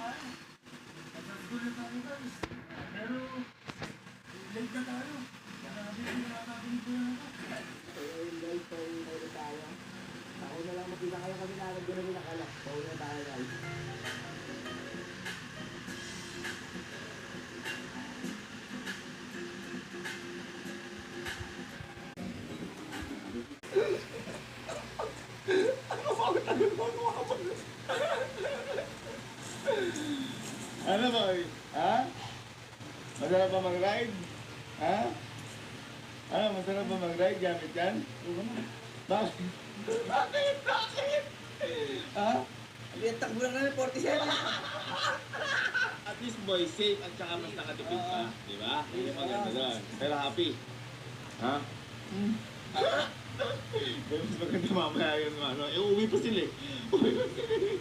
tayo. Nagsasagulo na tayo guys. Pero, late na tayo. Marami ko nakakabili ko na ako. Guys, pauwi na tayo. Ako na lang makita kayo kami na nagdala ng akalak. Pauwi na tayo guys. Ano boy? Ha? Masarap ba mag-ride? Ha? Ano, masarap ba mag-ride gamit yan? Bakit? Bakit? Bakit? Ha? Ang takbo lang namin, 47. At least boy, safe at saka mas nakatipid ka. Di ba? Yun yung maganda doon. Pero happy. Ha? Pero mas maganda mamaya yun, ano. Eh, uwi pa sila eh. Uwi pa sila eh.